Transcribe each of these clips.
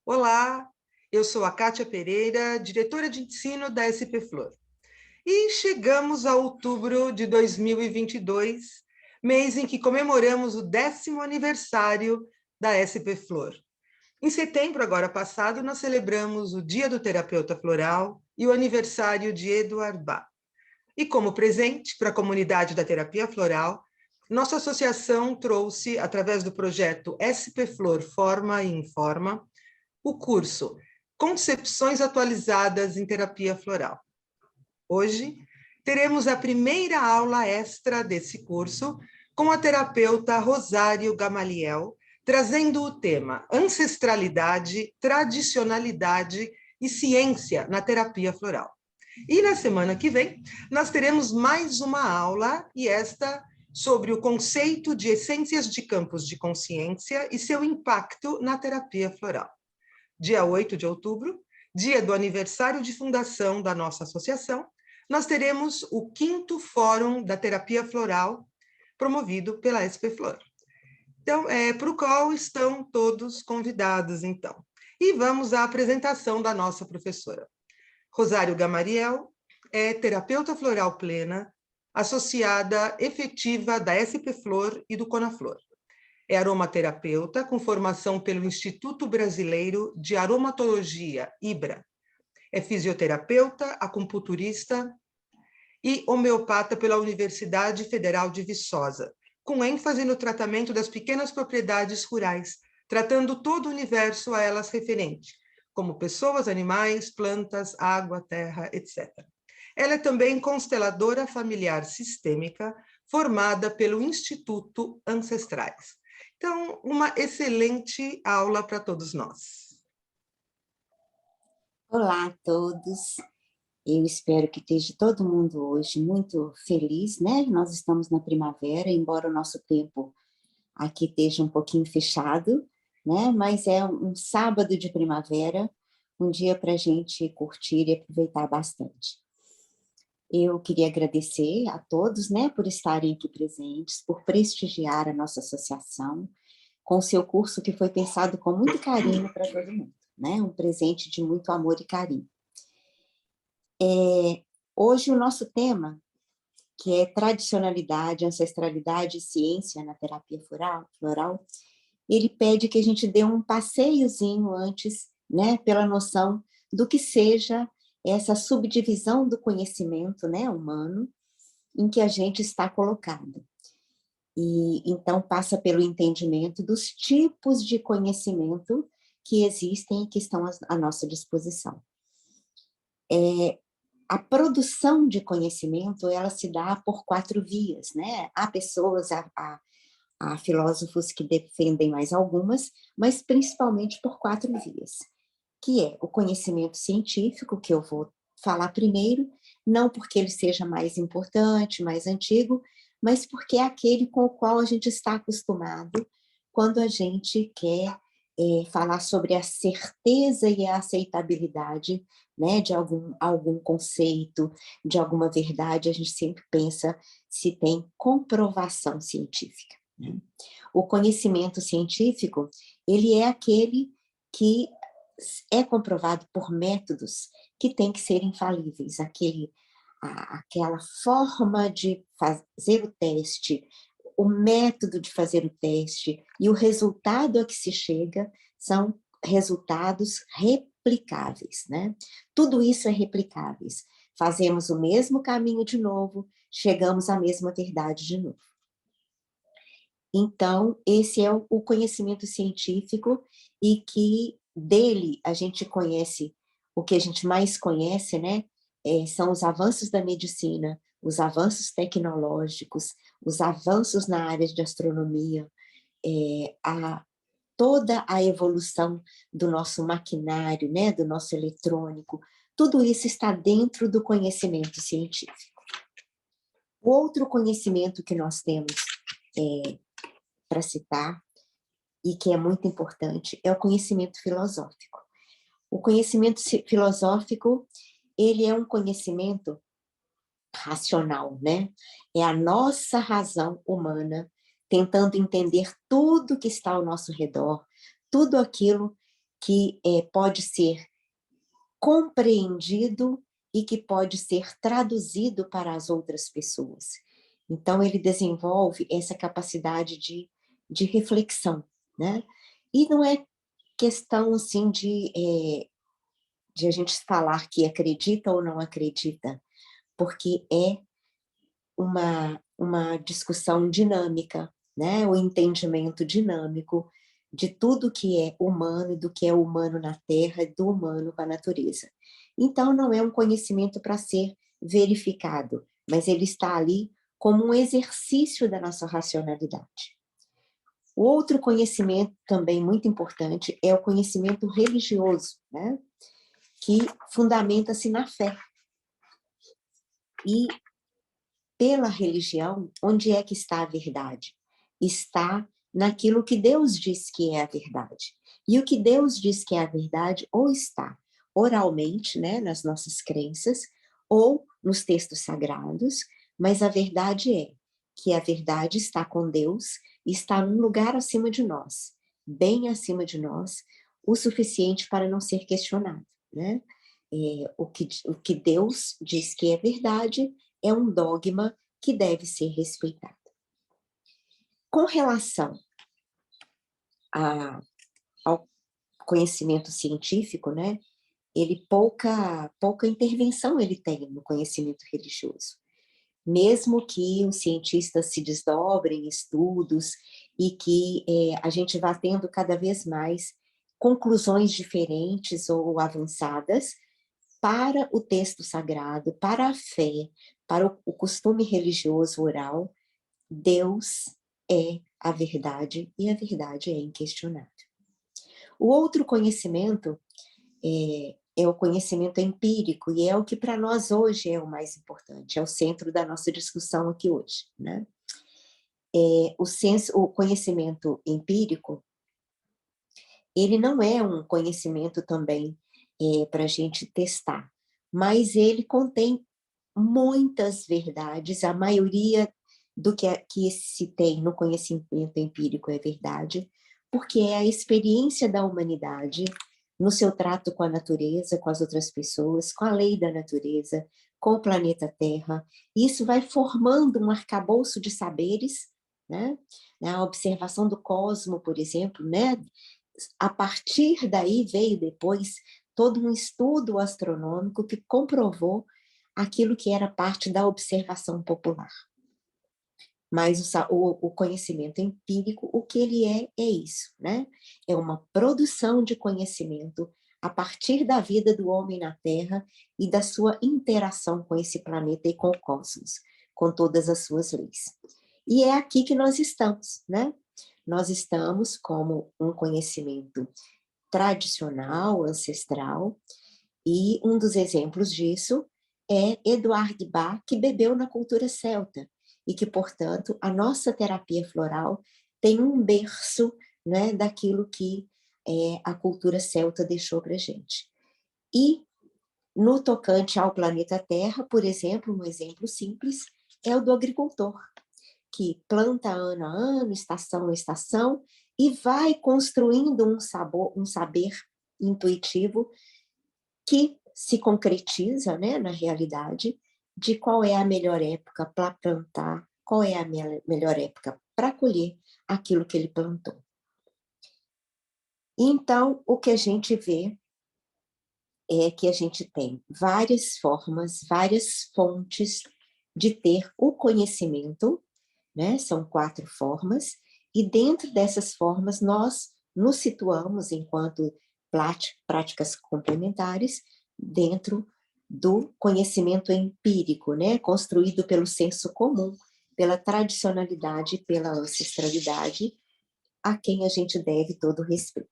Olá, eu sou a Kátia Pereira, diretora de ensino da SP Flor. E chegamos a outubro de 2022, mês em que comemoramos o 10º aniversário da SP Flor. Em setembro, agora passado, nós celebramos o Dia do Terapeuta Floral e o aniversário de Eduard Bach. E como presente para a comunidade da terapia floral, nossa associação trouxe, através do projeto SP Flor Forma e Informa, o curso Concepções Atualizadas em Terapia Floral. Hoje, teremos a primeira aula extra desse curso com a terapeuta Rosário Gamaliel, trazendo o tema Ancestralidade, Tradicionalidade e Ciência na Terapia Floral. E na semana que vem, nós teremos mais uma aula, e esta sobre o conceito de essências de campos de consciência e seu impacto na terapia floral. Dia 8 de outubro, dia do aniversário de fundação da nossa associação, nós teremos o 5º Fórum da Terapia Floral, promovido pela SP Flor. Então, para o qual estão todos convidados, então. E vamos à apresentação da nossa professora. Rosário Gamaliel é terapeuta floral plena, associada efetiva da SP Flor e do Conaflor. É aromaterapeuta com formação pelo Instituto Brasileiro de Aromatologia, IBRA. É fisioterapeuta, acupunturista e homeopata pela Universidade Federal de Viçosa, com ênfase no tratamento das pequenas propriedades rurais, tratando todo o universo a elas referente, como pessoas, animais, plantas, água, terra, etc. Ela é também consteladora familiar sistêmica, formada pelo Instituto Ancestrais. Então, uma excelente aula para todos nós. Olá a todos, eu espero que esteja todo mundo hoje muito feliz, né? Nós estamos na primavera, embora o nosso tempo aqui esteja um pouquinho fechado, né? Mas é um sábado de primavera, um dia para a gente curtir e aproveitar bastante. Eu queria agradecer a todos, né, por estarem aqui presentes, por prestigiar a nossa associação, com o seu curso que foi pensado com muito carinho para todo mundo, né? Um presente de muito amor e carinho. Hoje o nosso tema, que é tradicionalidade, ancestralidade e ciência na terapia floral, ele pede que a gente dê um passeiozinho antes, né, pela noção do que seja essa subdivisão do conhecimento, né, humano, em que a gente está colocado. E então passa pelo entendimento dos tipos de conhecimento que existem e que estão à nossa disposição. A produção de conhecimento, ela se dá por 4 vias, né? Há pessoas, há filósofos que defendem mais algumas, mas principalmente por 4 vias, que é o conhecimento científico, que eu vou falar primeiro, não porque ele seja mais importante, mais antigo, mas porque é aquele com o qual a gente está acostumado quando a gente quer falar sobre a certeza e a aceitabilidade, né, de algum conceito, de alguma verdade, a gente sempre pensa se tem comprovação científica, né? O conhecimento científico, ele é aquele que é comprovado por métodos que têm que ser infalíveis, aquela forma de fazer o teste, o método de fazer o teste e o resultado a que se chega são resultados replicáveis, né? Tudo isso é replicáveis. Fazemos o mesmo caminho de novo, chegamos à mesma verdade de novo. Então, esse é o conhecimento científico e que dele a gente conhece, o que a gente mais conhece, né? São os avanços da medicina, os avanços tecnológicos, os avanços na área de astronomia, toda a evolução do nosso maquinário, né? Do nosso eletrônico, tudo isso está dentro do conhecimento científico. O outro conhecimento que nós temos para citar, e que é muito importante, é o conhecimento filosófico. O conhecimento filosófico, ele é um conhecimento racional, né? É a nossa razão humana tentando entender tudo que está ao nosso redor, tudo aquilo que pode ser compreendido e que pode ser traduzido para as outras pessoas. Então, ele desenvolve essa capacidade de reflexão, né? E não é questão, assim, de a gente falar que acredita ou não acredita, porque é uma discussão dinâmica, né? O entendimento dinâmico de tudo que é humano, do que é humano na Terra, do humano com a natureza. Então, não é um conhecimento para ser verificado, mas ele está ali como um exercício da nossa racionalidade. O outro conhecimento também muito importante é o conhecimento religioso, né? Que fundamenta-se na fé. E pela religião, onde é que está a verdade? Está naquilo que Deus diz que é a verdade. E o que Deus diz que é a verdade, ou está oralmente, né, nas nossas crenças, ou nos textos sagrados, mas a verdade é que a verdade está com Deus, está num lugar acima de nós, bem acima de nós, o suficiente para não ser questionado, né? O que Deus diz que é verdade é um dogma que deve ser respeitado. Com relação ao conhecimento científico, né, ele pouca intervenção ele tem no conhecimento religioso. Mesmo que os cientistas se desdobrem em estudos e que a gente vá tendo cada vez mais conclusões diferentes ou avançadas para o texto sagrado, para a fé, para o costume religioso oral, Deus é a verdade e a verdade é inquestionável. O outro conhecimento é o conhecimento empírico e é o que para nós hoje é o mais importante, é o centro da nossa discussão aqui hoje, né? O conhecimento empírico, ele não é um conhecimento também para a gente testar, mas ele contém muitas verdades, a maioria do que se tem no conhecimento empírico é verdade, porque é a experiência da humanidade no seu trato com a natureza, com as outras pessoas, com a lei da natureza, com o planeta Terra. Isso vai formando um arcabouço de saberes, né? A observação do cosmo, por exemplo, né? A partir daí veio depois todo um estudo astronômico que comprovou aquilo que era parte da observação popular. Mas o conhecimento empírico, o que ele é isso, né? É uma produção de conhecimento a partir da vida do homem na Terra e da sua interação com esse planeta e com o cosmos, com todas as suas leis. E é aqui que nós estamos, né? Nós estamos como um conhecimento tradicional, ancestral, e um dos exemplos disso é Eduard Bach, que bebeu na cultura celta, e que, portanto, a nossa terapia floral tem um berço, né, daquilo que a cultura celta deixou para a gente. E, no tocante ao planeta Terra, por exemplo, um exemplo simples é o do agricultor, que planta ano a ano, estação a estação, e vai construindo um saber intuitivo que se concretiza, né, na realidade, de qual é a melhor época para plantar, qual é a melhor época para colher aquilo que ele plantou. Então, o que a gente vê é que a gente tem várias formas, várias fontes de ter o conhecimento, né? São 4 formas, e dentro dessas formas nós nos situamos enquanto práticas complementares dentro do conhecimento empírico, né? Construído pelo senso comum, pela tradicionalidade, pela ancestralidade, a quem a gente deve todo respeito.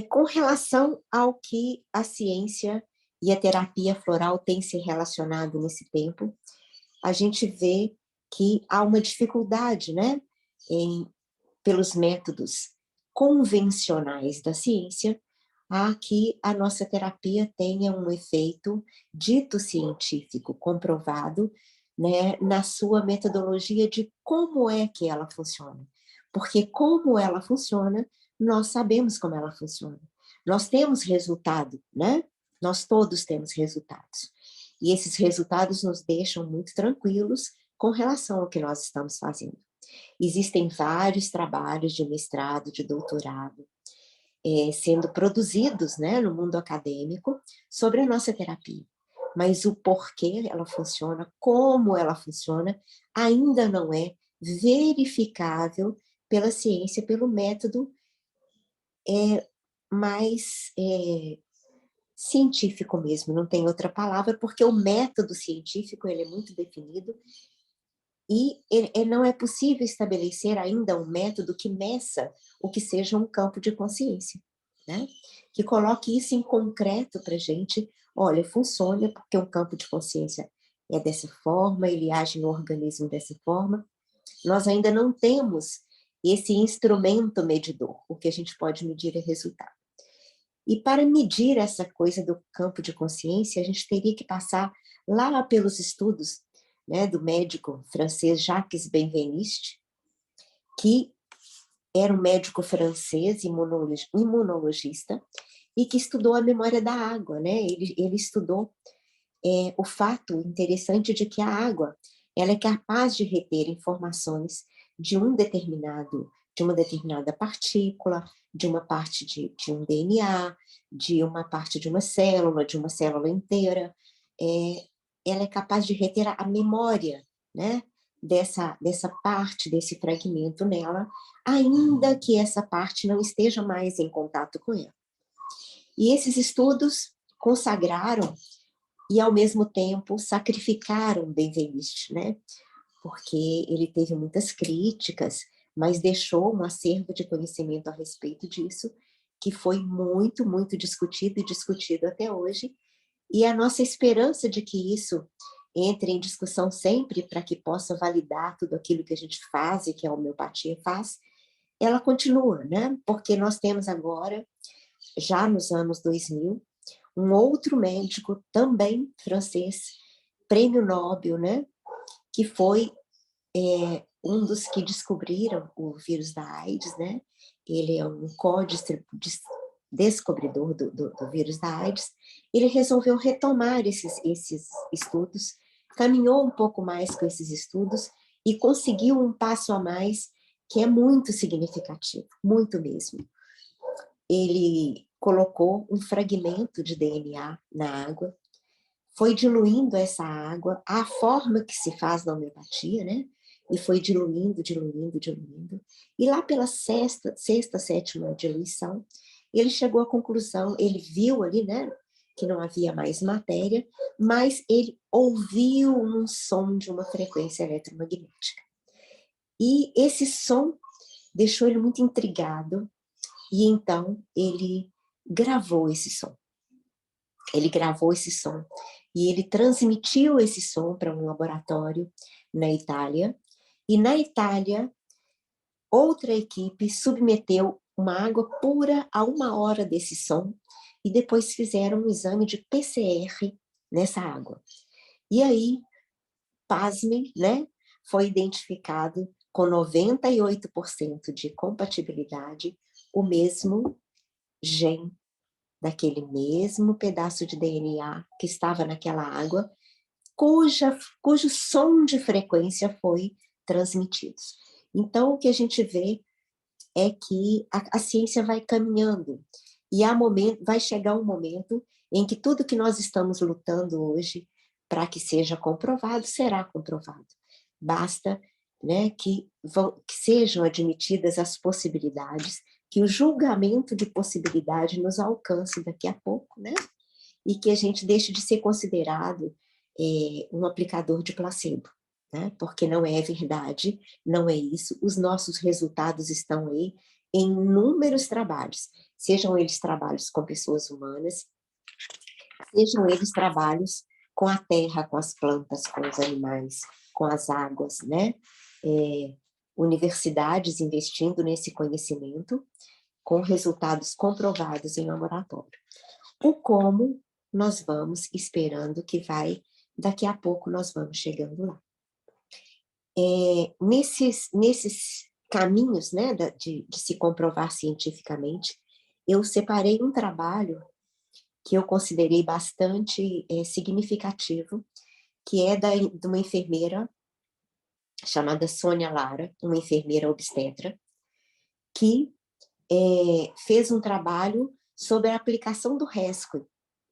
Com relação ao que a ciência e a terapia floral têm se relacionado nesse tempo, a gente vê que há uma dificuldade, né, pelos métodos convencionais da ciência, a que a nossa terapia tenha um efeito dito científico, comprovado, né, na sua metodologia de como é que ela funciona. Porque como ela funciona nós sabemos como ela funciona. Nós temos resultado, né? Nós todos temos resultados. E esses resultados nos deixam muito tranquilos com relação ao que nós estamos fazendo. Existem vários trabalhos de mestrado, de doutorado, sendo produzidos, né, no mundo acadêmico sobre a nossa terapia. Mas o porquê ela funciona, como ela funciona, ainda não é verificável pela ciência, pelo método mais científico mesmo, não tem outra palavra, porque o método científico ele é muito definido e não é possível estabelecer ainda um método que meça o que seja um campo de consciência, né? Que coloque isso em concreto para a gente. Olha, funciona porque um campo de consciência é dessa forma, ele age no organismo dessa forma. Nós ainda não temos esse instrumento medidor. O que a gente pode medir é resultado. E para medir essa coisa do campo de consciência, a gente teria que passar lá pelos estudos, né, do médico francês Jacques Benveniste, que era um médico francês, imunologista, e que estudou a memória da água, né? Ele estudou o fato interessante de que a água ela é capaz de reter informações de uma determinada partícula, de uma parte de um DNA, de uma parte de uma célula inteira. Ela é capaz de reter a memória, né, dessa parte, desse fragmento nela, ainda que essa parte não esteja mais em contato com ela. E esses estudos consagraram e, ao mesmo tempo, sacrificaram Benveniste, né? Porque ele teve muitas críticas, mas deixou um acervo de conhecimento a respeito disso, que foi muito, muito discutido e discutido até hoje. E a nossa esperança de que isso entre em discussão sempre para que possa validar tudo aquilo que a gente faz e que a homeopatia faz, ela continua, né? Porque nós temos agora, já nos anos 2000, um outro médico, também francês, prêmio Nobel, né? Que foi um dos que descobriram o vírus da AIDS, né? Ele é um co-descobridor do vírus da AIDS. Ele resolveu retomar esses estudos, caminhou um pouco mais com esses estudos e conseguiu um passo a mais que é muito significativo, muito mesmo. Ele colocou um fragmento de DNA na água, foi diluindo essa água, a forma que se faz na homeopatia, né? E foi diluindo. E lá pela sexta, sétima diluição, ele chegou à conclusão, ele viu ali, né, que não havia mais matéria, mas ele ouviu um som de uma frequência eletromagnética. E esse som deixou ele muito intrigado, e então ele gravou esse som. E ele transmitiu esse som para um laboratório na Itália. E na Itália, outra equipe submeteu uma água pura a 1 hora desse som e depois fizeram um exame de PCR nessa água. E aí, pasmem, né? Foi identificado com 98% de compatibilidade o mesmo gene daquele mesmo pedaço de DNA que estava naquela água, cujo som de frequência foi transmitido. Então, o que a gente vê é que a ciência vai caminhando e vai chegar um momento em que tudo que nós estamos lutando hoje para que seja comprovado, será comprovado. Basta, né, que sejam admitidas as possibilidades, que o julgamento de possibilidade nos alcance daqui a pouco, né? E que a gente deixe de ser considerado um aplicador de placebo, né? Porque não é verdade, não é isso. Os nossos resultados estão aí em inúmeros trabalhos, sejam eles trabalhos com pessoas humanas, sejam eles trabalhos com a terra, com as plantas, com os animais, com as águas, né? Universidades investindo nesse conhecimento com resultados comprovados em laboratório. O como nós vamos esperando que daqui a pouco nós vamos chegando lá. Nesses caminhos, né, de se comprovar cientificamente, eu separei um trabalho que eu considerei bastante significativo, que é de uma enfermeira chamada Sônia Lara, uma enfermeira obstetra, que fez um trabalho sobre a aplicação do RESCO,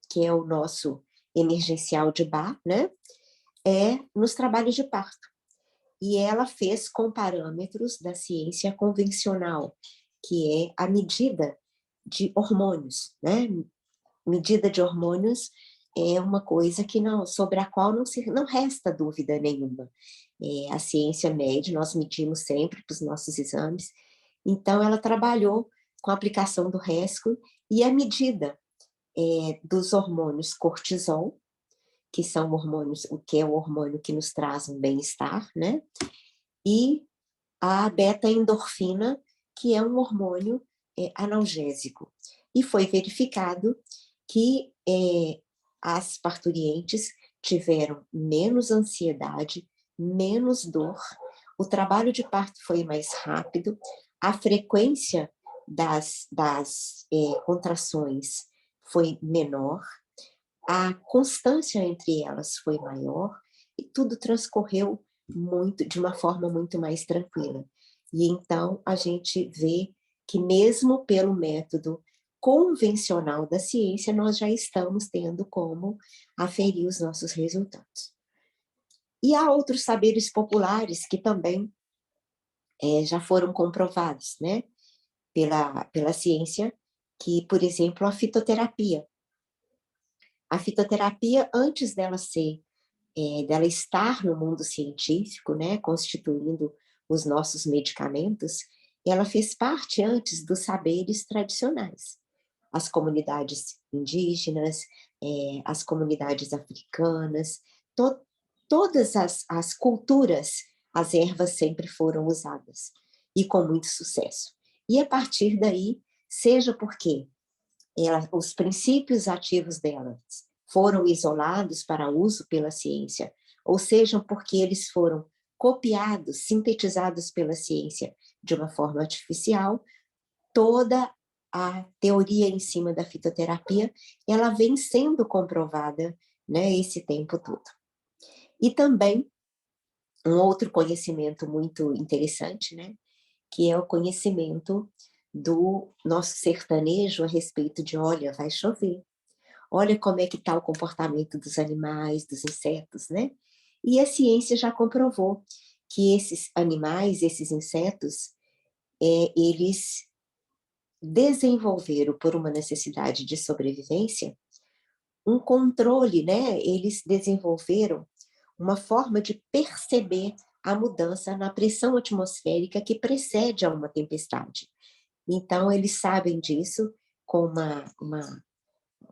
que é o nosso emergencial de Bach, né? Nos trabalhos de parto. E ela fez com parâmetros da ciência convencional, que é a medida de hormônios, né? Medida de hormônios é uma coisa que sobre a qual não resta dúvida nenhuma. A ciência mede, nós medimos sempre para os nossos exames. Então, ela trabalhou com a aplicação do RESCO e a medida dos hormônios cortisol, que são hormônios, o que é o hormônio que nos traz um bem-estar, né? E a beta-endorfina, que é um hormônio analgésico. E foi verificado que as parturientes tiveram menos ansiedade, menos dor, o trabalho de parto foi mais rápido, a frequência das contrações foi menor, a constância entre elas foi maior e tudo transcorreu de uma forma muito mais tranquila. E então a gente vê que mesmo pelo método convencional da ciência, nós já estamos tendo como aferir os nossos resultados. E há outros saberes populares que também já foram comprovados, né, pela ciência, que, por exemplo, a fitoterapia. A fitoterapia, antes dela estar no mundo científico, né, constituindo os nossos medicamentos, ela fez parte antes dos saberes tradicionais. As comunidades indígenas, as comunidades africanas, todas as culturas, as ervas sempre foram usadas, e com muito sucesso. E a partir daí, seja porque os princípios ativos delas foram isolados para uso pela ciência, ou sejam porque eles foram copiados, sintetizados pela ciência de uma forma artificial, toda a teoria em cima da fitoterapia, ela vem sendo comprovada, né, esse tempo todo. E também um outro conhecimento muito interessante, né, que é o conhecimento do nosso sertanejo a respeito de, olha, vai chover. Olha como é que está o comportamento dos animais, dos insetos, né? E a ciência já comprovou que esses animais, esses insetos, eles desenvolveram, por uma necessidade de sobrevivência, um controle, né? Eles desenvolveram uma forma de perceber a mudança na pressão atmosférica que precede a uma tempestade. Então, eles sabem disso com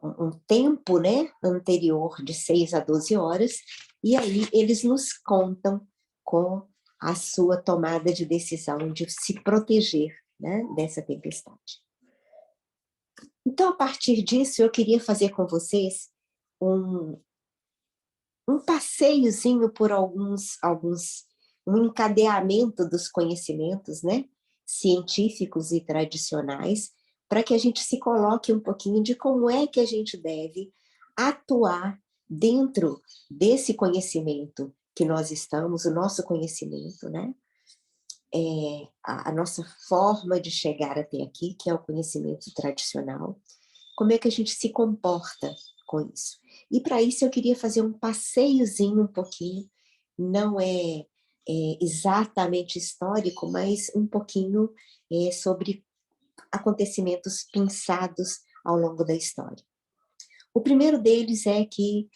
um tempo, né, anterior de 6 a 12 horas, e aí eles nos contam com a sua tomada de decisão de se proteger, né, dessa tempestade. Então, a partir disso, eu queria fazer com vocês um passeiozinho por um encadeamento dos conhecimentos, né, científicos e tradicionais, para que a gente se coloque um pouquinho de como é que a gente deve atuar dentro desse conhecimento que nós estamos, o nosso conhecimento, né? A nossa forma de chegar até aqui, que é o conhecimento tradicional, como é que a gente se comporta com isso. E para isso eu queria fazer um passeiozinho um pouquinho, não é exatamente histórico, mas um pouquinho sobre acontecimentos pensados ao longo da história. O primeiro deles é que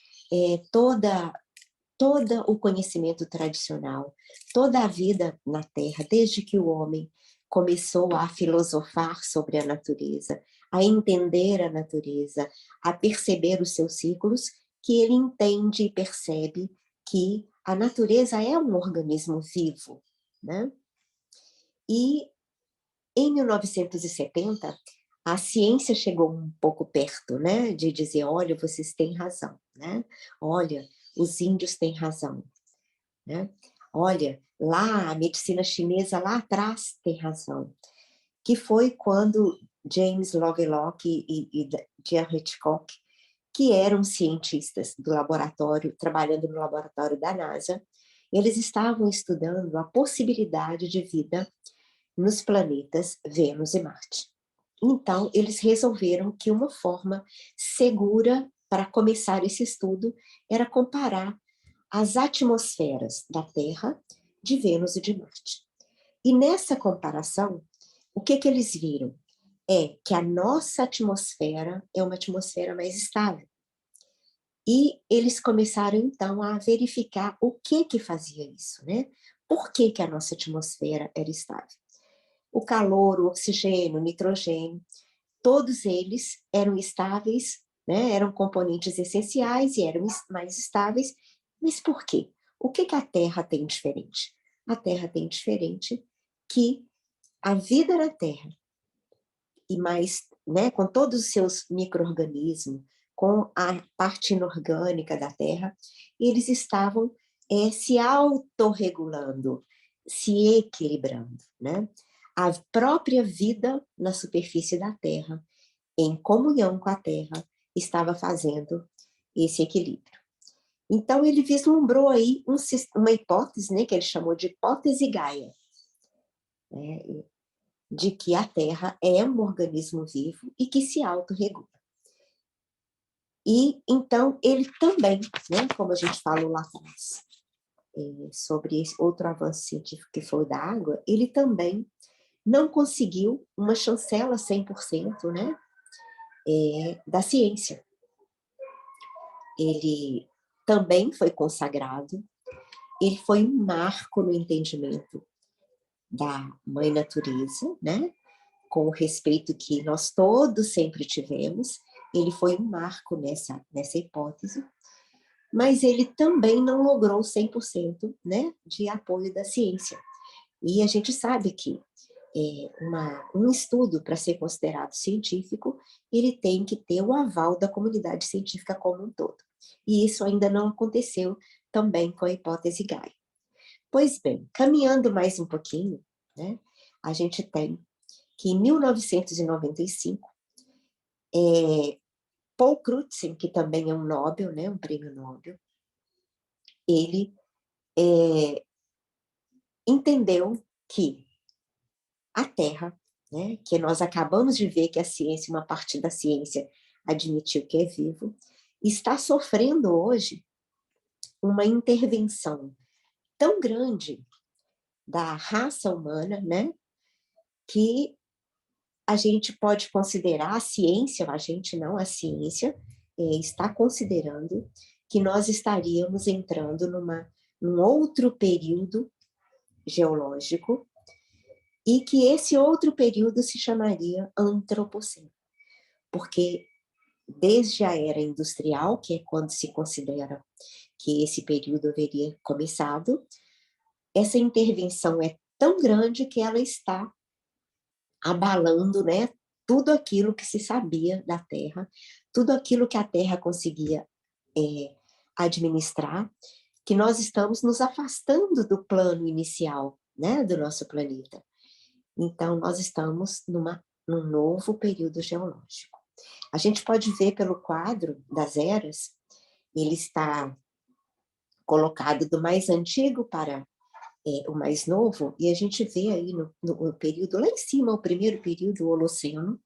todo o conhecimento tradicional, toda a vida na Terra, desde que o homem começou a filosofar sobre a natureza, a entender a natureza, a perceber os seus ciclos, que ele entende e percebe que a natureza é um organismo vivo, né? E em 1970, a ciência chegou um pouco perto, né, de dizer, olha, vocês têm razão, né? Olha, os índios têm razão, né? Olha, Lá, a medicina chinesa lá atrás tem razão, que foi quando James Lovelock e Jean Hitchcock, que eram cientistas do laboratório, trabalhando no laboratório da NASA, eles estavam estudando a possibilidade de vida nos planetas Vênus e Marte. Então, eles resolveram que uma forma segura para começar esse estudo era comparar as atmosferas da Terra, de Vênus e de Marte. E nessa comparação, o que eles viram? É que a nossa atmosfera é uma atmosfera mais estável. E eles começaram, então, a verificar o que fazia isso, né? Por que a nossa atmosfera era estável? O calor, o oxigênio, o nitrogênio, todos eles eram estáveis, né? Eram componentes essenciais e eram mais estáveis. Mas por quê? O que a Terra tem diferente? A Terra tem diferente que a vida na Terra, e mais, né, com todos os seus micro-organismos, com a parte inorgânica da Terra, eles estavam se autorregulando, se equilibrando, né? A própria vida na superfície da Terra, em comunhão com a Terra, estava fazendo esse equilíbrio. Então, ele vislumbrou aí uma hipótese, né, que ele chamou de hipótese Gaia, né, de que a Terra é um organismo vivo e que se autorregula. E, então, ele também, né, como a gente falou lá atrás, sobre esse outro avanço científico que foi o da água, ele também não conseguiu uma chancela 100%, né, da ciência. Ele também foi consagrado, ele foi um marco no entendimento da mãe natureza, né, com o respeito que nós todos sempre tivemos, ele foi um marco nessa hipótese, mas ele também não logrou 100%, né, de apoio da ciência. E a gente sabe que um estudo, para ser considerado científico, ele tem que ter o aval da comunidade científica como um todo. E isso ainda não aconteceu também com a hipótese Gaia. Pois bem, caminhando mais um pouquinho, né, a gente tem que em 1995, Paul Crutzen, que também é um Nobel, né, um prêmio Nobel, ele entendeu que a Terra, né, que nós acabamos de ver que a ciência, uma parte da ciência admitiu que é vivo, está sofrendo hoje uma intervenção tão grande da raça humana, né, que a gente pode considerar a ciência, a gente não, a ciência está considerando que nós estaríamos entrando num outro período geológico e que esse outro período se chamaria Antropoceno, porque desde a era industrial, que é quando se considera que esse período haveria começado, essa intervenção é tão grande que ela está abalando, né, tudo aquilo que se sabia da Terra, tudo aquilo que a Terra conseguia administrar, que nós estamos nos afastando do plano inicial, né, do nosso planeta. Então, nós estamos num novo período geológico. A gente pode ver pelo quadro das eras, ele está colocado do mais antigo para o mais novo, e a gente vê aí no período, lá em cima, o primeiro período, o Holoceno,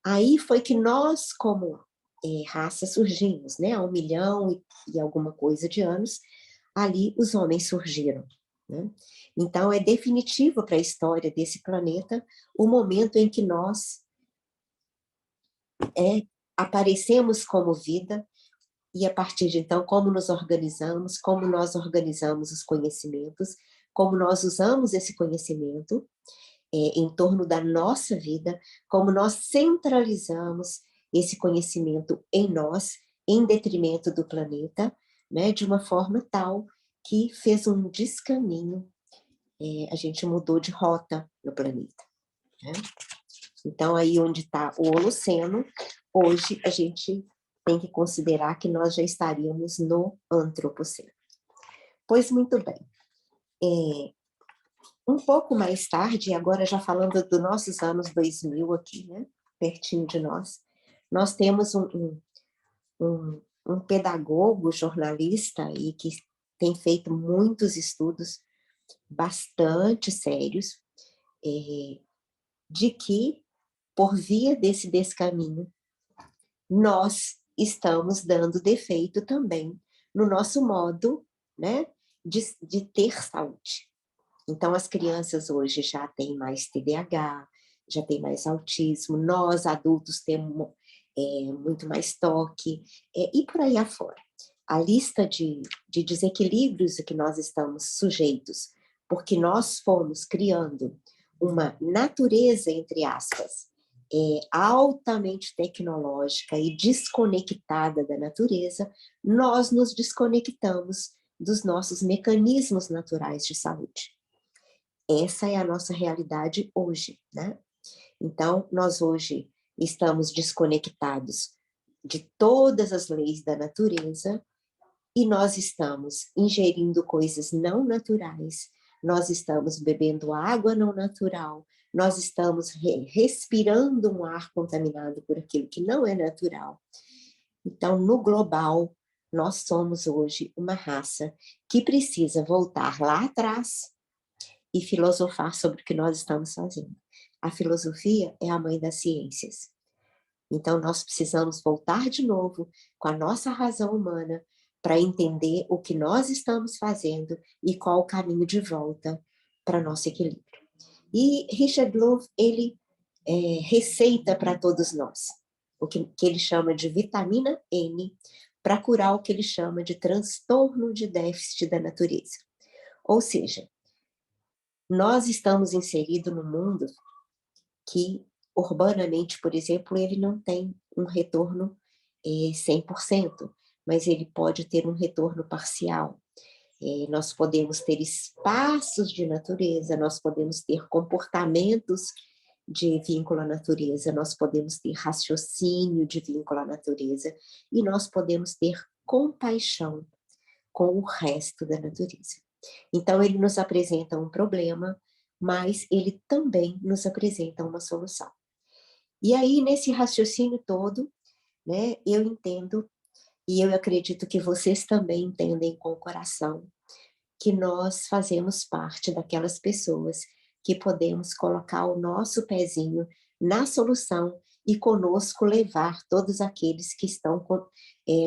aí foi que nós, como raça, surgimos, né? Há 1 milhão e alguma coisa de anos, ali os homens surgiram, né? Então, é definitivo para a história desse planeta o momento em que nós aparecemos como vida, e a partir de então, como nos organizamos, como nós organizamos os conhecimentos, como nós usamos esse conhecimento em torno da nossa vida, como nós centralizamos esse conhecimento em nós, em detrimento do planeta, né, de uma forma tal que fez um descaminho, a gente mudou de rota no planeta, né? Então, aí onde está o Holoceno, hoje a gente tem que considerar que nós já estaríamos no Antropoceno. Pois muito bem. Um pouco mais tarde, agora já falando dos nossos anos 2000 aqui, né? Pertinho de nós temos um pedagogo, jornalista, e que tem feito muitos estudos bastante sérios, de que, por via desse descaminho, nós estamos dando defeito também no nosso modo, né, de ter saúde. Então, as crianças hoje já têm mais TDAH, já têm mais autismo, nós adultos temos muito mais toque, e por aí afora. A lista de desequilíbrios que nós estamos sujeitos, porque nós fomos criando uma natureza, entre aspas, altamente tecnológica e desconectada da natureza, nós nos desconectamos dos nossos mecanismos naturais de saúde. Essa é a nossa realidade hoje, né? Então, nós hoje estamos desconectados de todas as leis da natureza e nós estamos ingerindo coisas não naturais, nós estamos bebendo água não natural, nós estamos respirando um ar contaminado por aquilo que não é natural. Então, no global, nós somos hoje uma raça que precisa voltar lá atrás e filosofar sobre o que nós estamos fazendo. A filosofia é a mãe das ciências. Então, nós precisamos voltar de novo com a nossa razão humana para entender o que nós estamos fazendo e qual o caminho de volta para nosso equilíbrio. E Richard Louv, ele receita para todos nós o que ele chama de vitamina N para curar o que ele chama de transtorno de déficit da natureza. Ou seja, nós estamos inseridos num mundo que, urbanamente, por exemplo, ele não tem um retorno 100%, mas ele pode ter um retorno parcial. Nós podemos ter espaços de natureza, nós podemos ter comportamentos de vínculo à natureza, nós podemos ter raciocínio de vínculo à natureza e nós podemos ter compaixão com o resto da natureza. Então, ele nos apresenta um problema, mas ele também nos apresenta uma solução. E aí, nesse raciocínio todo, né, eu entendo, e eu acredito que vocês também entendem com o coração, que nós fazemos parte daquelas pessoas que podemos colocar o nosso pezinho na solução e conosco levar todos aqueles que estão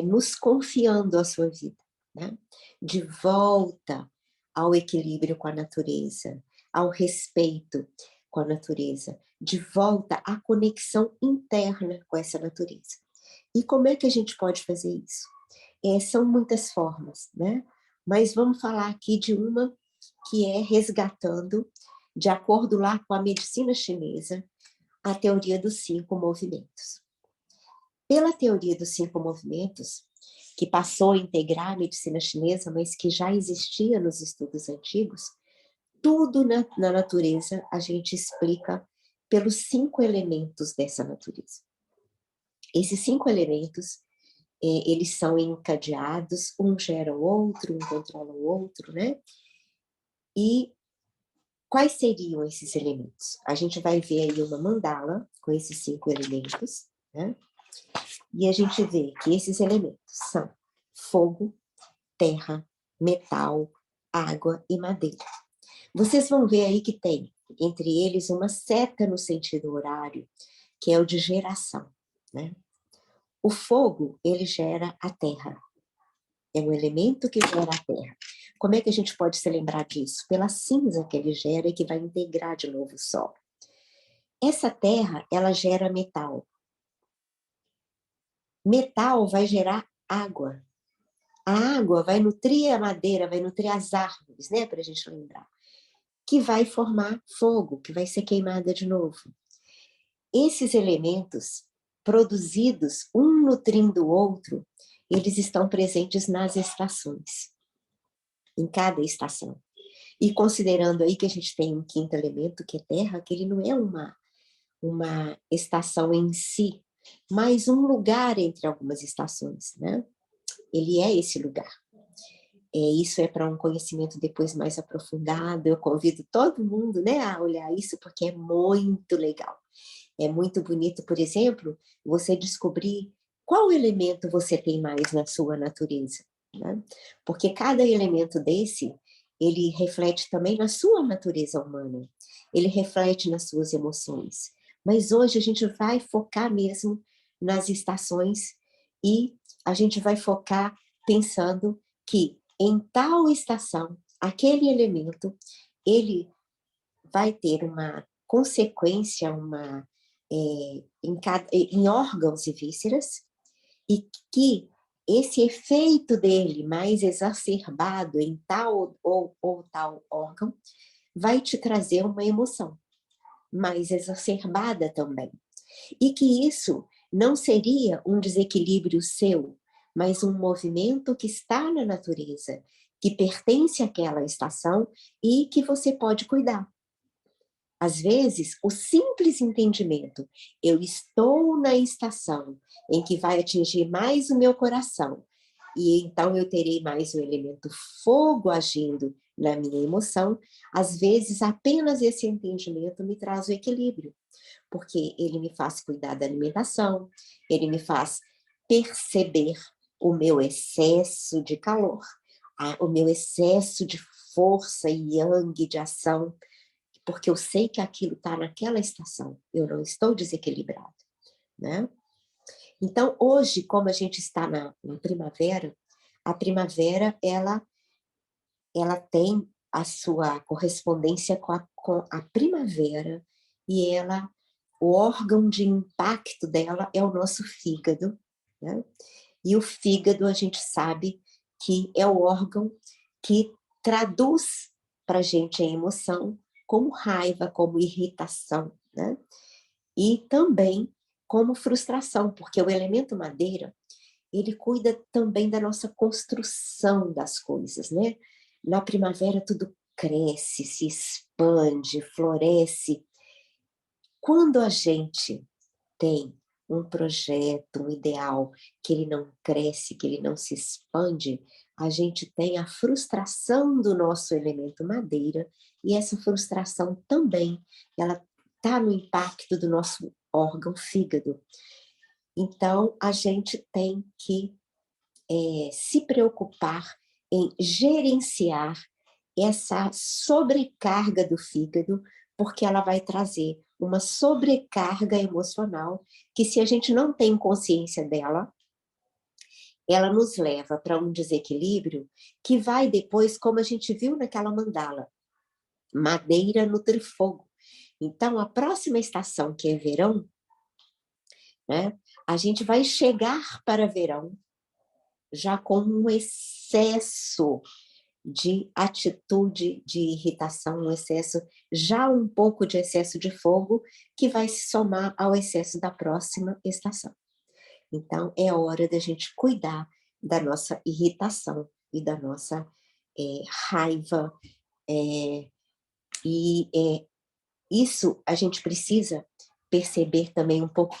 nos confiando a sua vida, né? De volta ao equilíbrio com a natureza, ao respeito com a natureza, de volta à conexão interna com essa natureza. E como é que a gente pode fazer isso? São muitas formas, né? Mas vamos falar aqui de uma que é resgatando, de acordo lá com a medicina chinesa, a teoria dos 5 movimentos. Pela teoria dos 5 movimentos, que passou a integrar a medicina chinesa, mas que já existia nos estudos antigos, tudo na natureza a gente explica pelos 5 elementos dessa natureza. Esses 5 elementos, eles são encadeados, um gera o outro, um controla o outro, né? E quais seriam esses elementos? A gente vai ver aí uma mandala com esses 5 elementos, né? E a gente vê que esses elementos são fogo, terra, metal, água e madeira. Vocês vão ver aí que tem, entre eles, uma seta no sentido horário, que é o de geração, né? O fogo, ele gera a terra. É um elemento que gera a terra. Como é que a gente pode se lembrar disso? Pela cinza que ele gera e que vai integrar de novo o sol. Essa terra, ela gera metal. Metal vai gerar água. A água vai nutrir a madeira, vai nutrir as árvores, né? Para a gente lembrar. Que vai formar fogo, que vai ser queimada de novo. Esses elementos, produzidos um nutrindo o outro, eles estão presentes nas estações, em cada estação. E considerando aí que a gente tem um 5º elemento, que é terra, que ele não é uma estação em si, mas um lugar entre algumas estações, né? Ele é esse lugar. Isso é para um conhecimento depois mais aprofundado. Eu convido todo mundo, né, a olhar isso, porque é muito legal. É muito bonito, por exemplo, você descobrir qual elemento você tem mais na sua natureza, né? Porque cada elemento desse, ele reflete também na sua natureza humana, ele reflete nas suas emoções. Mas hoje a gente vai focar mesmo nas estações e a gente vai focar pensando que em tal estação, aquele elemento, ele vai ter uma consequência, em órgãos e vísceras, e que esse efeito dele mais exacerbado em tal ou tal órgão vai te trazer uma emoção mais exacerbada também. E que isso não seria um desequilíbrio seu, mas um movimento que está na natureza, que pertence àquela estação e que você pode cuidar. Às vezes, o simples entendimento, eu estou na estação em que vai atingir mais o meu coração, e então eu terei mais o elemento fogo agindo na minha emoção, às vezes apenas esse entendimento me traz o equilíbrio, porque ele me faz cuidar da alimentação, ele me faz perceber o meu excesso de calor, o meu excesso de força e yang de ação, porque eu sei que aquilo está naquela estação, eu não estou desequilibrado, né? Então, hoje, como a gente está na primavera, a primavera, ela tem a sua correspondência com a primavera, e o órgão de impacto dela é o nosso fígado, né? E o fígado, a gente sabe que é o órgão que traduz para a gente a emoção como raiva, como irritação, né? E também como frustração, porque o elemento madeira, ele cuida também da nossa construção das coisas, né? Na primavera tudo cresce, se expande, floresce. Quando a gente tem um projeto, um ideal, que ele não cresce, que ele não se expande, a gente tem a frustração do nosso elemento madeira, e essa frustração também, ela está no impacto do nosso órgão fígado. Então, a gente tem que se preocupar em gerenciar essa sobrecarga do fígado, porque ela vai trazer uma sobrecarga emocional que, se a gente não tem consciência dela, ela nos leva para um desequilíbrio que vai depois, como a gente viu naquela mandala, madeira nutre fogo. Então, a próxima estação, que é verão, né, a gente vai chegar para verão já com um excesso de atitude, de irritação, um excesso, já um pouco de excesso de fogo, que vai se somar ao excesso da próxima estação. Então, é hora da gente cuidar da nossa irritação e da nossa raiva, isso a gente precisa perceber também um pouco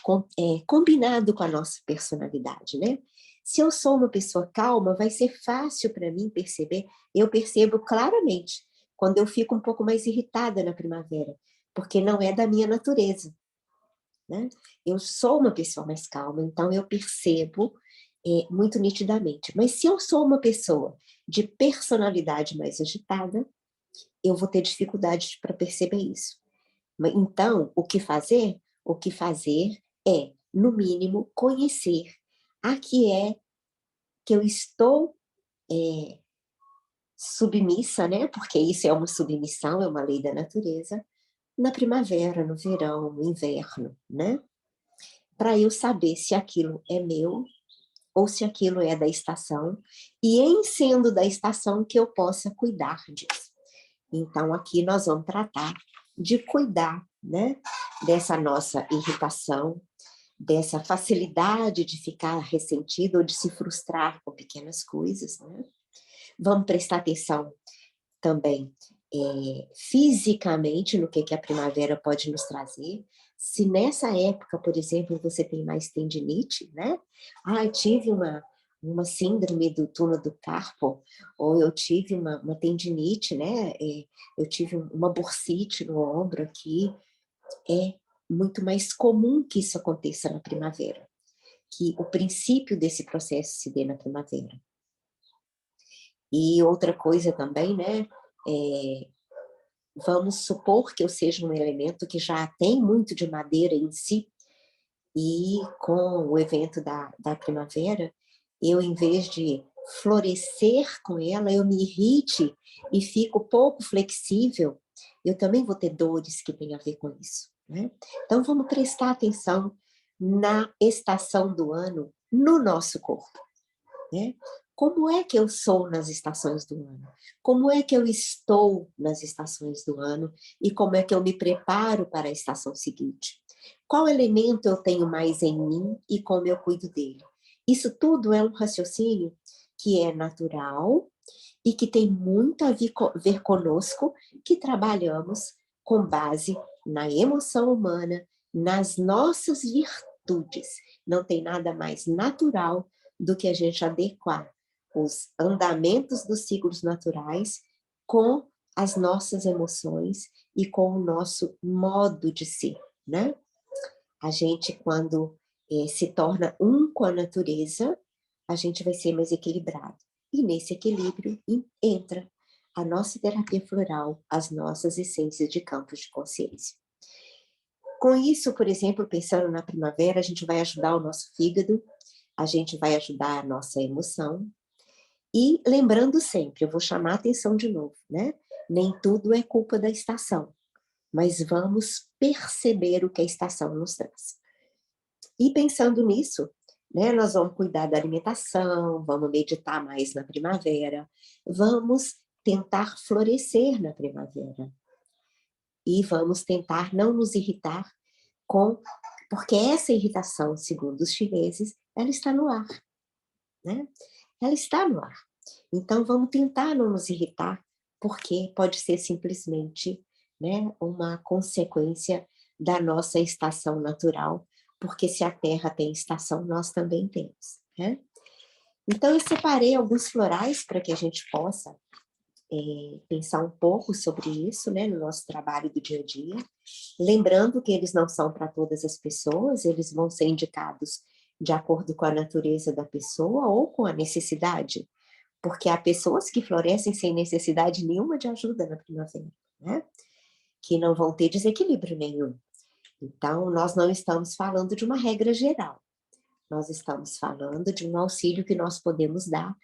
combinado com a nossa personalidade, né? Se eu sou uma pessoa calma, vai ser fácil para mim perceber, eu percebo claramente quando eu fico um pouco mais irritada na primavera, porque não é da minha natureza, né? Eu sou uma pessoa mais calma, então eu percebo muito nitidamente. Mas se eu sou uma pessoa de personalidade mais agitada, eu vou ter dificuldade para perceber isso. Então, o que fazer? O que fazer é, no mínimo, conhecer a que é que eu estou submissa, né? Porque isso é uma submissão, é uma lei da natureza, na primavera, no verão, no inverno, né? Para eu saber se aquilo é meu ou se aquilo é da estação, e em sendo da estação que eu possa cuidar disso. Então, aqui nós vamos tratar de cuidar, né, dessa nossa irritação, dessa facilidade de ficar ressentido ou de se frustrar com pequenas coisas, né? Vamos prestar atenção também fisicamente no que a primavera pode nos trazer. Se nessa época, por exemplo, você tem mais tendinite, né? Tive uma síndrome do túnel do carpo, ou eu tive uma tendinite, né? Eu tive uma bursite no ombro aqui. É muito mais comum que isso aconteça na primavera, que o princípio desse processo se dê na primavera. E outra coisa também, né? Vamos supor que eu seja um elemento que já tem muito de madeira em si, e com o evento da primavera, eu, em vez de florescer com ela, eu me irrite e fico pouco flexível, eu também vou ter dores que têm a ver com isso, né? Então, vamos prestar atenção na estação do ano no nosso corpo, né? Como é que eu sou nas estações do ano? Como é que eu estou nas estações do ano? E como é que eu me preparo para a estação seguinte? Qual elemento eu tenho mais em mim e como eu cuido dele? Isso tudo é um raciocínio que é natural e que tem muito a ver conosco, que trabalhamos com base na emoção humana, nas nossas virtudes. Não tem nada mais natural do que a gente adequar os andamentos dos ciclos naturais com as nossas emoções e com o nosso modo de ser, né? A gente, quando se torna um com a natureza, a gente vai ser mais equilibrado. E nesse equilíbrio entra a nossa terapia floral, as nossas essências de campos de consciência. Com isso, por exemplo, pensando na primavera, a gente vai ajudar o nosso fígado, a gente vai ajudar a nossa emoção. E lembrando sempre, eu vou chamar a atenção de novo, né? Nem tudo é culpa da estação, mas vamos perceber o que a estação nos traz. E pensando nisso, né, nós vamos cuidar da alimentação, vamos meditar mais na primavera, vamos tentar florescer na primavera. E vamos tentar não nos irritar porque essa irritação, segundo os chineses, ela está no ar, né? Ela está no ar. Então vamos tentar não nos irritar, porque pode ser simplesmente, né, uma consequência da nossa estação natural, porque se a Terra tem estação, nós também temos, né? Então eu separei alguns florais para que a gente possa pensar um pouco sobre isso, né, no nosso trabalho do dia a dia, lembrando que eles não são para todas as pessoas, eles vão ser indicados de acordo com a natureza da pessoa ou com a necessidade, porque há pessoas que florescem sem necessidade nenhuma de ajuda na primavera, né? Que não vão ter desequilíbrio nenhum. Então, nós não estamos falando de uma regra geral, nós estamos falando de um auxílio que nós podemos dar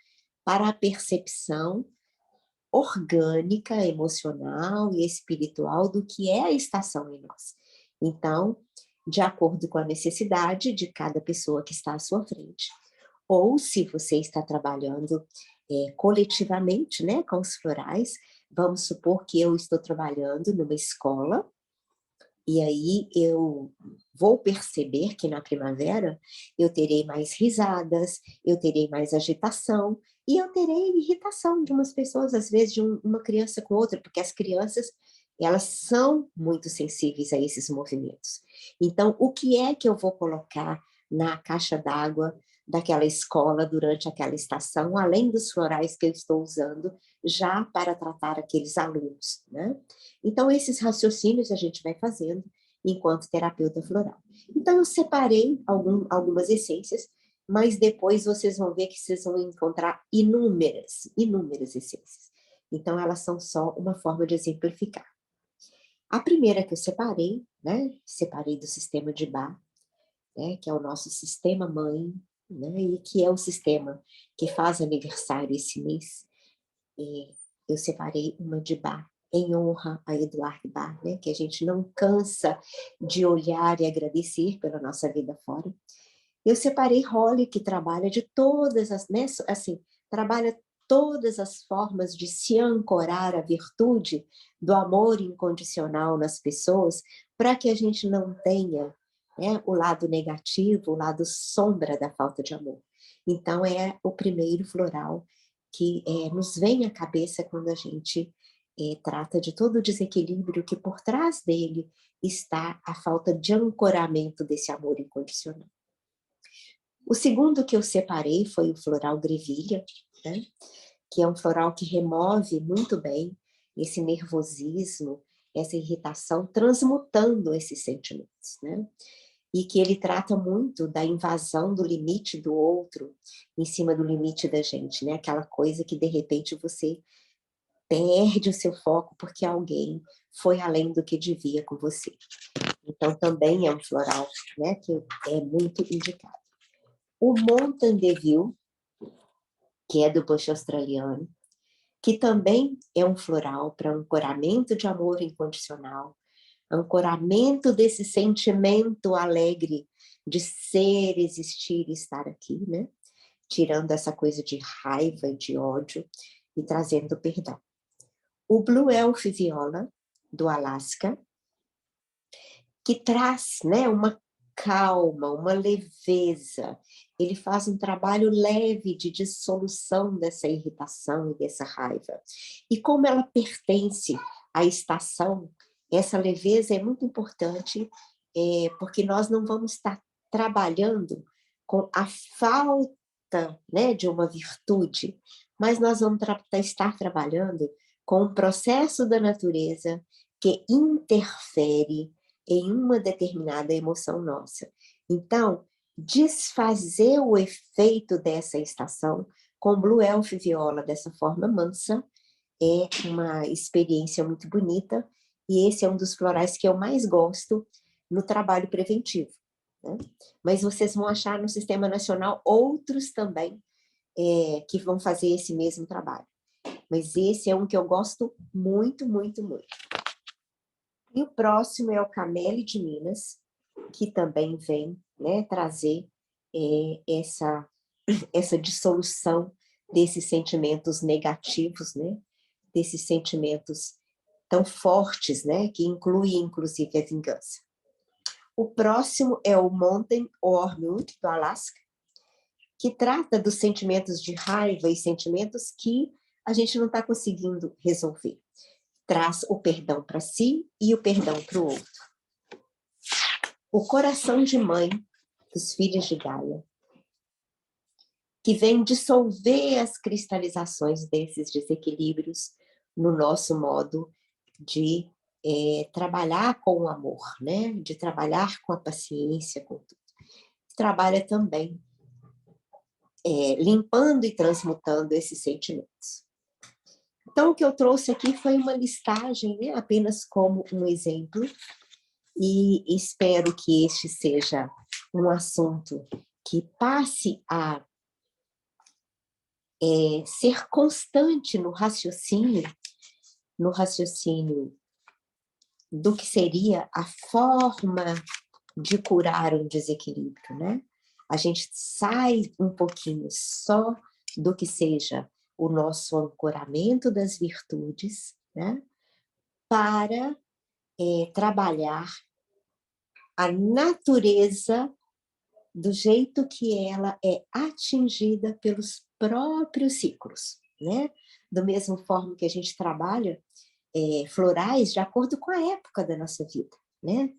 para a percepção orgânica, emocional e espiritual do que é a estação em nós. Então, de acordo com a necessidade de cada pessoa que está à sua frente. Ou se você está trabalhando coletivamente, né, com os florais, vamos supor que eu estou trabalhando numa escola, e aí eu vou perceber que na primavera eu terei mais risadas, eu terei mais agitação, e eu terei irritação de umas pessoas, às vezes de uma criança com outra, porque as crianças, elas são muito sensíveis a esses movimentos. Então, o que é que eu vou colocar na caixa d'água daquela escola durante aquela estação, além dos florais que eu estou usando já para tratar aqueles alunos, né? Então, esses raciocínios a gente vai fazendo enquanto terapeuta floral. Então, eu separei algumas essências, mas depois vocês vão ver que vocês vão encontrar inúmeras essências. Então, elas são só uma forma de exemplificar. A primeira que eu separei, né? Separei do sistema de Bach, né? Que é o nosso sistema mãe, né? E que é o sistema que faz aniversário esse mês. E eu separei uma de Bach, em honra a Eduard Bach, né? Que a gente não cansa de olhar e agradecer pela nossa vida fora. Eu separei Holly, que trabalha de todas as, né? Assim, trabalha todas as formas de se ancorar à virtude do amor incondicional nas pessoas, para que a gente não tenha, né, o lado negativo, o lado sombra da falta de amor. Então, é o primeiro floral que nos vem à cabeça quando a gente trata de todo o desequilíbrio que por trás dele está a falta de ancoramento desse amor incondicional. O segundo que eu separei foi o floral Grevillea, né? Que é um floral que remove muito bem esse nervosismo, essa irritação, transmutando esses sentimentos, né? E que ele trata muito da invasão do limite do outro em cima do limite da gente, né? Aquela coisa que, de repente, você perde o seu foco porque alguém foi além do que devia com você. Então, também é um floral, né, que é muito indicado. O Mountain Dew, que é do bush australiano, que também é um floral para ancoramento de amor incondicional, ancoramento desse sentimento alegre de ser, existir e estar aqui, né? Tirando essa coisa de raiva e de ódio e trazendo perdão. O Blue Elf Viola, do Alasca, que traz, né, uma calma, uma leveza. Ele faz um trabalho leve de dissolução dessa irritação e dessa raiva. E como ela pertence à estação, essa leveza é muito importante, porque nós não vamos estar trabalhando com a falta, né, de uma virtude, mas nós vamos estar trabalhando com um processo da natureza que interfere em uma determinada emoção nossa. Então, desfazer o efeito dessa estação com Blue Elf Viola dessa forma mansa é uma experiência muito bonita, e esse é um dos florais que eu mais gosto no trabalho preventivo, né? Mas vocês vão achar no Sistema Nacional outros também que vão fazer esse mesmo trabalho. Mas esse é um que eu gosto muito, muito, muito. E o próximo é o Camellie de Minas, que também vem, né, trazer essa dissolução desses sentimentos negativos, né, desses sentimentos tão fortes, né, que inclui inclusive a vingança. O próximo é o Mountain Wormwood, do Alasca, que trata dos sentimentos de raiva e sentimentos que a gente não está conseguindo resolver. Traz o perdão para si e o perdão para o outro. O coração de mãe dos filhos de Gaia, que vem dissolver as cristalizações desses desequilíbrios no nosso modo de trabalhar com o amor, né? De trabalhar com a paciência, com tudo. Trabalha também limpando e transmutando esses sentimentos. Então, o que eu trouxe aqui foi uma listagem, né? Apenas como um exemplo, e espero que este seja um assunto que passe a ser constante no raciocínio do que seria a forma de curar um desequilíbrio, né? A gente sai um pouquinho só do que seja o nosso ancoramento das virtudes, né? Para trabalhar a natureza do jeito que ela é atingida pelos próprios ciclos, né? Do mesmo forma que a gente trabalha florais de acordo com a época da nossa vida, né?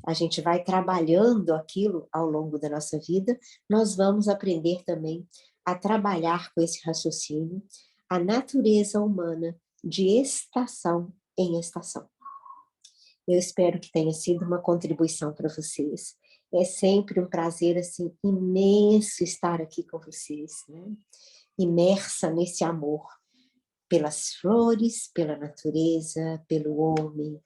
A gente vai trabalhando aquilo ao longo da nossa vida, nós vamos aprender também a trabalhar com esse raciocínio, a natureza humana de estação em estação. Eu espero que tenha sido uma contribuição para vocês. É sempre um prazer assim imenso estar aqui com vocês, né? Imersa nesse amor pelas flores, pela natureza, pelo homem,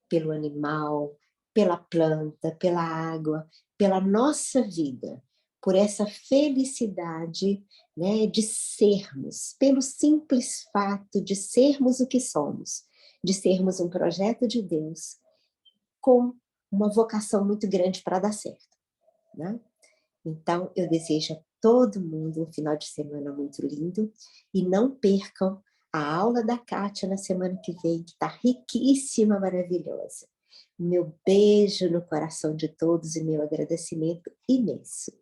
pelo animal, pela planta, pela água, pela nossa vida, por essa felicidade, né, de sermos, pelo simples fato de sermos o que somos, de sermos um projeto de Deus com uma vocação muito grande para dar certo, né? Então, eu desejo a todo mundo um final de semana muito lindo e não percam a aula da Kátia na semana que vem, que está riquíssima, maravilhosa. Meu beijo no coração de todos e meu agradecimento imenso.